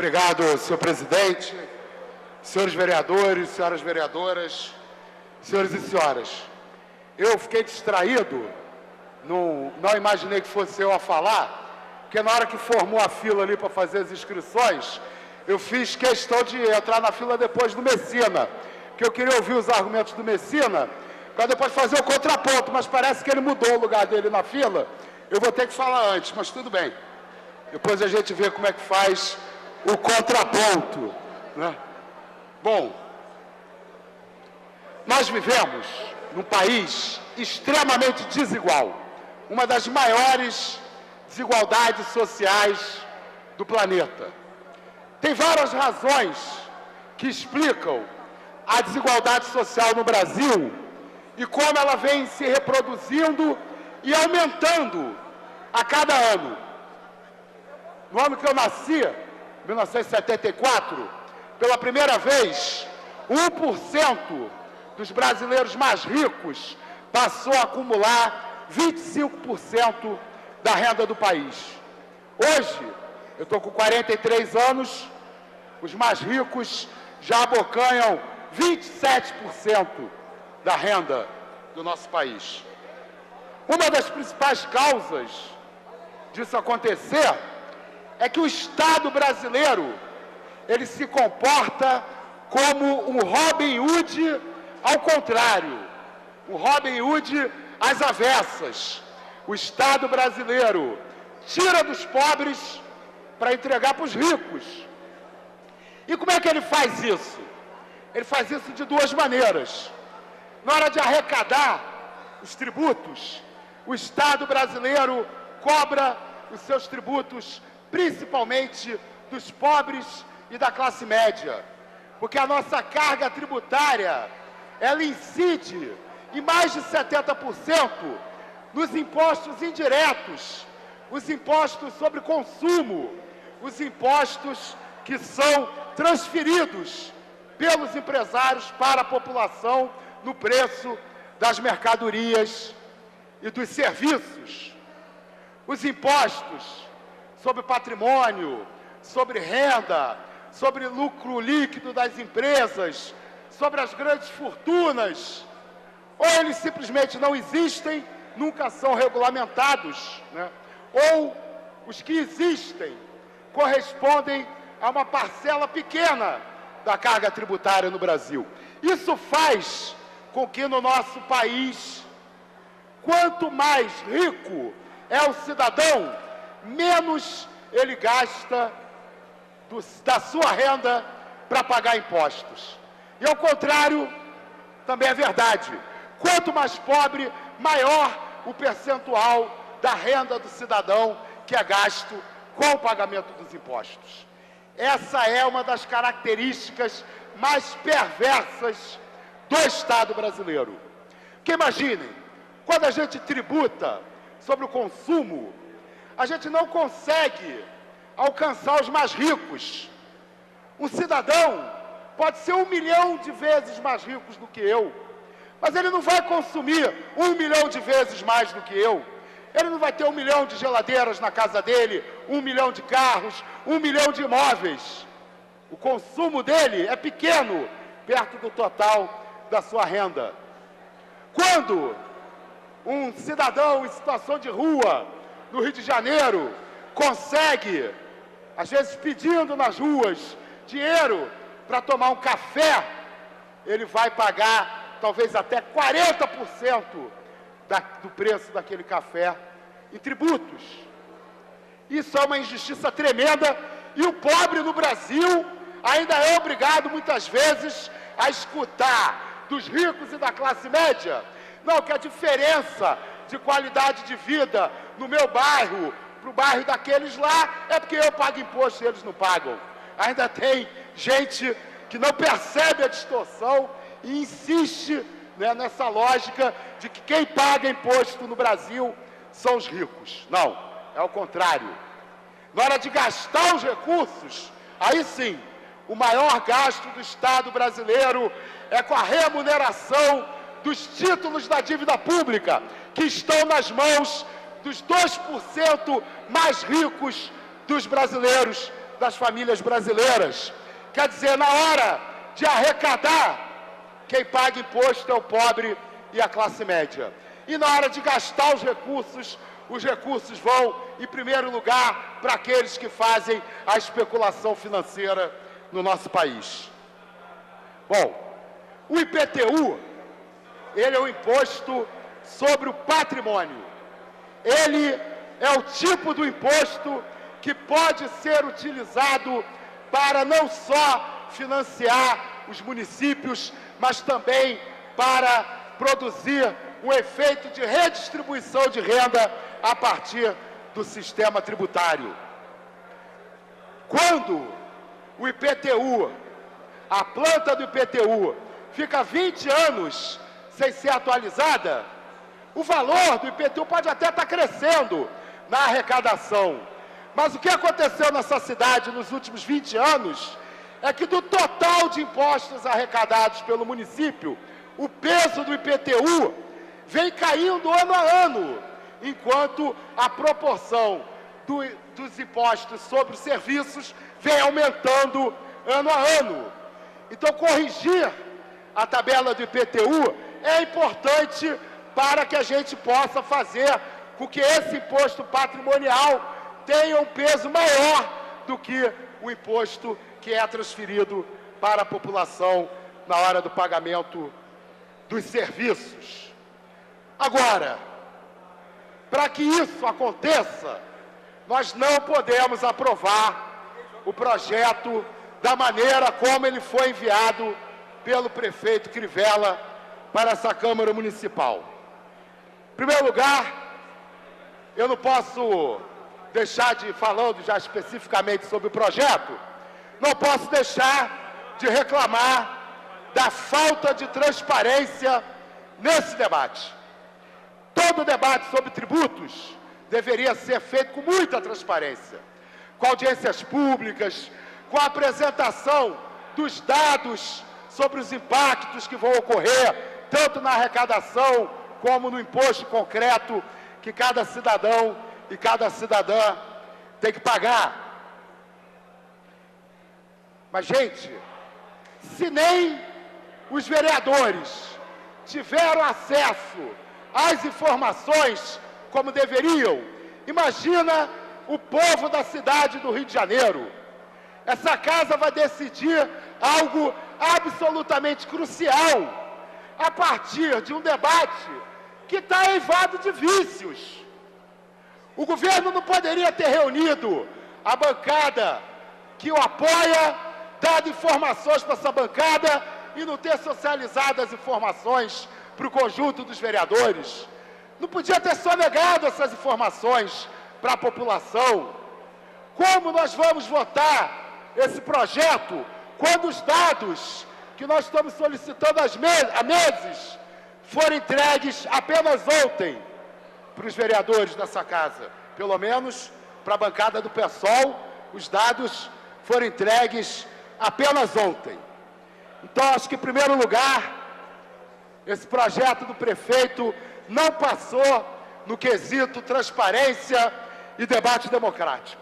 Obrigado, senhor presidente, senhores vereadores, senhoras vereadoras, senhores e senhoras. Eu fiquei distraído, não imaginei que fosse eu a falar, porque na hora que formou a fila ali para fazer as inscrições, eu fiz questão de entrar na fila depois do Messina, porque eu queria ouvir os argumentos do Messina, para depois fazer o contraponto, mas parece que ele mudou o lugar dele na fila. Eu vou ter que falar antes, mas tudo bem. Depois a gente vê como é que faz o contraponto, né? Bom, nós vivemos num país extremamente desigual, uma das maiores desigualdades sociais do planeta. Tem várias razões que explicam a desigualdade social no Brasil e como ela vem se reproduzindo e aumentando a cada ano. No ano que eu nasci, 1974, pela primeira vez, 1% dos brasileiros mais ricos passou a acumular 25% da renda do país. Hoje, eu estou com 43 anos, os mais ricos já abocanham 27% da renda do nosso país. Uma das principais causas disso acontecer é que o Estado brasileiro, ele se comporta como um Robin Hood ao contrário, um Robin Hood às avessas. O Estado brasileiro tira dos pobres para entregar para os ricos. E como é que ele faz isso? Ele faz isso de duas maneiras. Na hora de arrecadar os tributos, o Estado brasileiro cobra os seus tributos principalmente dos pobres e da classe média, porque a nossa carga tributária, ela incide em mais de 70% nos impostos indiretos, os impostos sobre consumo, os impostos que são transferidos pelos empresários para a população no preço das mercadorias e dos serviços. Os impostos sobre patrimônio, sobre renda, sobre lucro líquido das empresas, sobre as grandes fortunas, ou eles simplesmente não existem, nunca são regulamentados, né? Ou os que existem correspondem a uma parcela pequena da carga tributária no Brasil. Isso faz com que no nosso país, quanto mais rico é o cidadão, menos ele gasta da sua renda para pagar impostos. E ao contrário, também é verdade. Quanto mais pobre, maior o percentual da renda do cidadão que é gasto com o pagamento dos impostos. Essa é uma das características mais perversas do Estado brasileiro. Porque imaginem, quando a gente tributa sobre o consumo, a gente não consegue alcançar os mais ricos. Um cidadão pode ser 1 milhão de vezes mais rico do que eu, mas ele não vai consumir 1 milhão de vezes mais do que eu. Ele não vai ter 1 milhão de geladeiras na casa dele, 1 milhão de carros, 1 milhão de imóveis. O consumo dele é pequeno, perto do total da sua renda. Quando um cidadão em situação de rua, no Rio de Janeiro, consegue, às vezes pedindo nas ruas, dinheiro para tomar um café, ele vai pagar talvez até 40% do preço daquele café em tributos. Isso é uma injustiça tremenda e o pobre no Brasil ainda é obrigado muitas vezes a escutar dos ricos e da classe média, não, que a diferença de qualidade de vida no meu bairro para o bairro daqueles lá é porque eu pago imposto e eles não pagam. Ainda tem gente que não percebe a distorção e insiste, né, nessa lógica de que quem paga imposto no Brasil são os ricos. Não, é o contrário. Na hora de gastar os recursos, aí sim, o maior gasto do Estado brasileiro é com a remuneração dos títulos da dívida pública, que estão nas mãos dos 2% mais ricos dos brasileiros das famílias brasileiras. Quer dizer, na hora de arrecadar, quem paga imposto é o pobre e a classe média. E na hora de gastar os recursos vão, em primeiro lugar, para aqueles que fazem a especulação financeira no nosso país. Bom, o IPTU, ele é o imposto sobre o patrimônio. Ele é o tipo do imposto que pode ser utilizado para não só financiar os municípios, mas também para produzir um efeito de redistribuição de renda a partir do sistema tributário. Quando o IPTU, a planta do IPTU, fica 20 anos sem ser atualizada, o valor do IPTU pode até estar crescendo na arrecadação. Mas o que aconteceu nessa cidade nos últimos 20 anos é que do total de impostos arrecadados pelo município, o peso do IPTU vem caindo ano a ano, enquanto a proporção dos impostos sobre os serviços vem aumentando ano a ano. Então, corrigir a tabela do IPTU é importante para que a gente possa fazer com que esse imposto patrimonial tenha um peso maior do que o imposto que é transferido para a população na hora do pagamento dos serviços. Agora, para que isso aconteça, nós não podemos aprovar o projeto da maneira como ele foi enviado pelo prefeito Crivella para essa Câmara Municipal. Em primeiro lugar, eu não posso deixar de, falando já especificamente sobre o projeto, não posso deixar de reclamar da falta de transparência nesse debate. Todo debate sobre tributos deveria ser feito com muita transparência, com audiências públicas, com a apresentação dos dados sobre os impactos que vão ocorrer, tanto na arrecadação como no imposto concreto que cada cidadão e cada cidadã tem que pagar. Mas, gente, se nem os vereadores tiveram acesso às informações como deveriam, imagina o povo da cidade do Rio de Janeiro. Essa casa vai decidir algo absolutamente crucial a partir de um debate que está eivado de vícios. O governo não poderia ter reunido a bancada que o apoia, dado informações para essa bancada e não ter socializado as informações para o conjunto dos vereadores. Não podia ter sonegado essas informações para a população. Como nós vamos votar esse projeto quando os dados que nós estamos solicitando há meses foram entregues apenas ontem para os vereadores dessa casa? Pelo menos para a bancada do PSOL, os dados foram entregues apenas ontem. Então, acho que, em primeiro lugar, esse projeto do prefeito não passou no quesito transparência e debate democrático.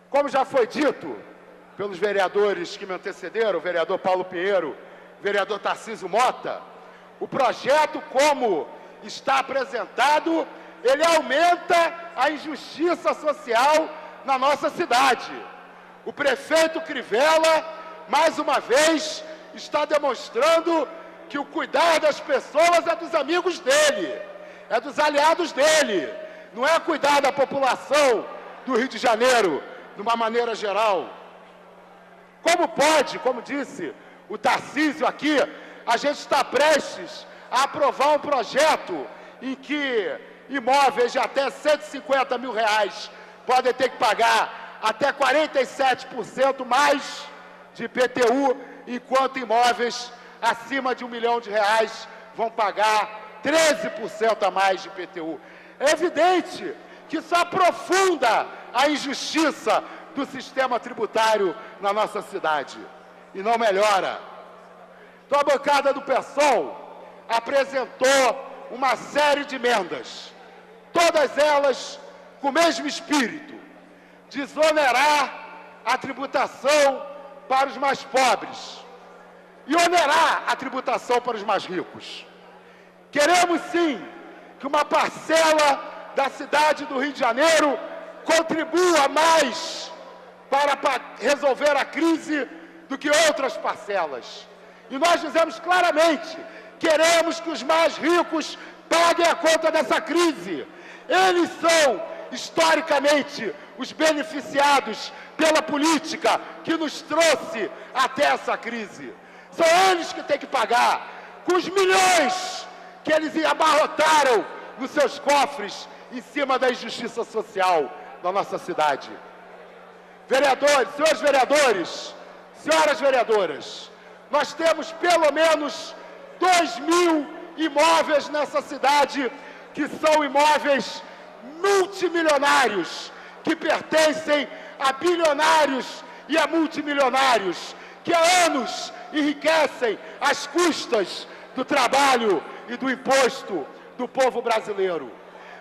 Como já foi dito pelos vereadores que me antecederam, o vereador Paulo Pinheiro, o vereador Tarcísio Mota, o projeto, como está apresentado, ele aumenta a injustiça social na nossa cidade. O prefeito Crivella, mais uma vez, está demonstrando que o cuidar das pessoas é dos amigos dele, é dos aliados dele, não é cuidar da população do Rio de Janeiro, de uma maneira geral. Como pode, como disse o Tarcísio aqui, a gente está prestes a aprovar um projeto em que imóveis de até R$150 mil podem ter que pagar até 47% mais de IPTU, enquanto imóveis acima de R$1 milhão vão pagar 13% a mais de IPTU. É evidente que isso aprofunda a injustiça do sistema tributário na nossa cidade e não melhora. Então, a bancada do PSOL apresentou uma série de emendas, todas elas com o mesmo espírito, desonerar a tributação para os mais pobres e onerar a tributação para os mais ricos. Queremos, sim, que uma parcela da cidade do Rio de Janeiro contribua mais para resolver a crise do que outras parcelas. E nós dizemos claramente, queremos que os mais ricos paguem a conta dessa crise. Eles são, historicamente, os beneficiados pela política que nos trouxe até essa crise. São eles que têm que pagar, com os milhões que eles abarrotaram nos seus cofres em cima da injustiça social da nossa cidade. Vereadores, senhores vereadores, senhoras vereadoras, nós temos pelo menos 2.000 imóveis nessa cidade que são imóveis multimilionários, que pertencem a bilionários e a multimilionários, que há anos enriquecem às custas do trabalho e do imposto do povo brasileiro.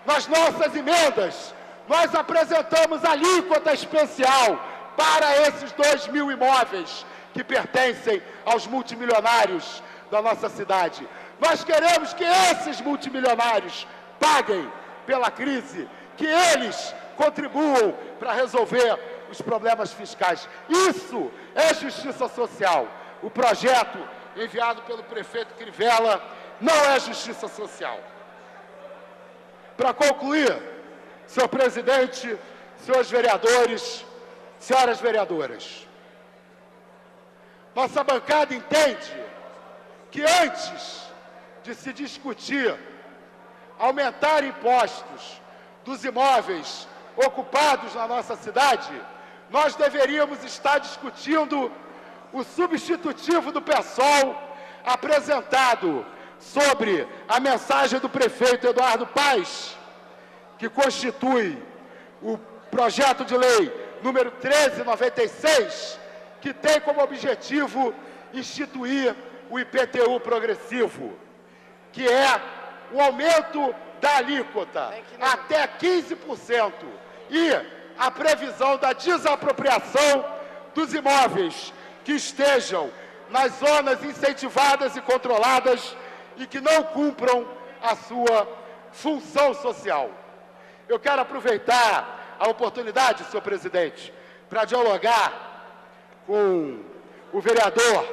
Nas nossas emendas, nós apresentamos alíquota especial para esses 2.000 imóveis que pertencem aos multimilionários da nossa cidade. Nós queremos que esses multimilionários paguem pela crise, que eles contribuam para resolver os problemas fiscais. Isso é justiça social. O projeto enviado pelo prefeito Crivella não é justiça social. Para concluir, senhor presidente, senhores vereadores, senhoras vereadoras, nossa bancada entende que antes de se discutir aumentar impostos dos imóveis ocupados na nossa cidade, nós deveríamos estar discutindo o substitutivo do PSOL apresentado sobre a mensagem do prefeito Eduardo Paes, que constitui o projeto de lei número 1396, que tem como objetivo instituir o IPTU progressivo, que é o aumento da alíquota até 15% e a previsão da desapropriação dos imóveis que estejam nas zonas incentivadas e controladas e que não cumpram a sua função social. Eu quero aproveitar a oportunidade, senhor presidente, para dialogar com o vereador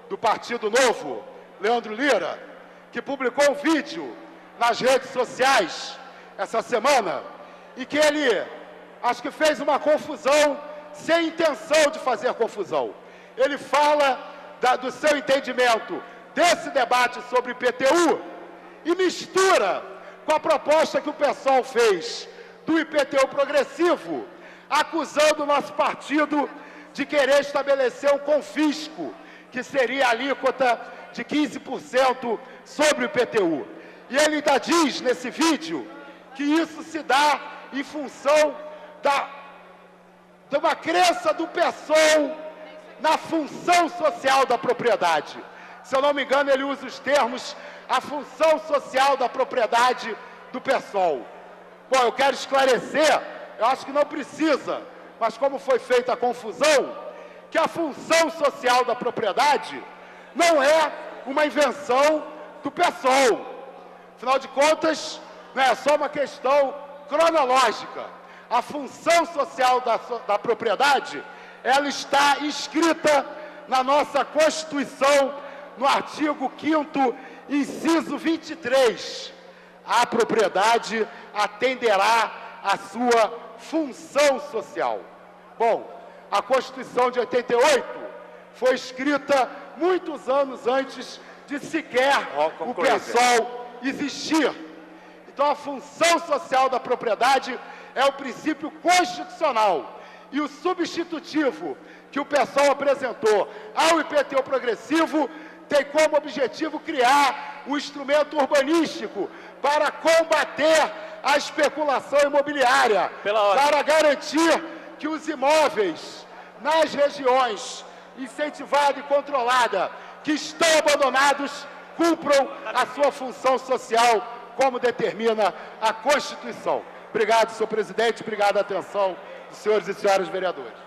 do Partido Novo, Leandro Lira, que publicou um vídeo nas redes sociais essa semana e que ele, acho que fez uma confusão sem intenção de fazer confusão. Ele fala do seu entendimento desse debate sobre IPTU e mistura com a proposta que o PSOL fez do IPTU progressivo, acusando o nosso partido de querer estabelecer um confisco, que seria a alíquota de 15% sobre o IPTU. E ele ainda diz nesse vídeo que isso se dá em função de uma crença do PSOL na função social da propriedade. Se eu não me engano, ele usa os termos a função social da propriedade do PSOL. Bom, eu quero esclarecer, eu acho que não precisa, mas como foi feita a confusão, que a função social da propriedade não é uma invenção do PSOL. Afinal de contas, não é só uma questão cronológica. A função social da propriedade, ela está inscrita na nossa Constituição, no artigo 5º, inciso 23. A propriedade atenderá à sua função social. Bom, a Constituição de 88 foi escrita muitos anos antes de sequer o PSOL existir. Então, a função social da propriedade é o princípio constitucional. E o substitutivo que o PSOL apresentou ao IPTU progressivo tem como objetivo criar um instrumento urbanístico para combater a especulação imobiliária, para garantir que os imóveis nas regiões incentivada e controlada que estão abandonados cumpram a sua função social como determina a Constituição. Obrigado, senhor presidente. Obrigado, atenção. dos senhores e senhoras vereadores.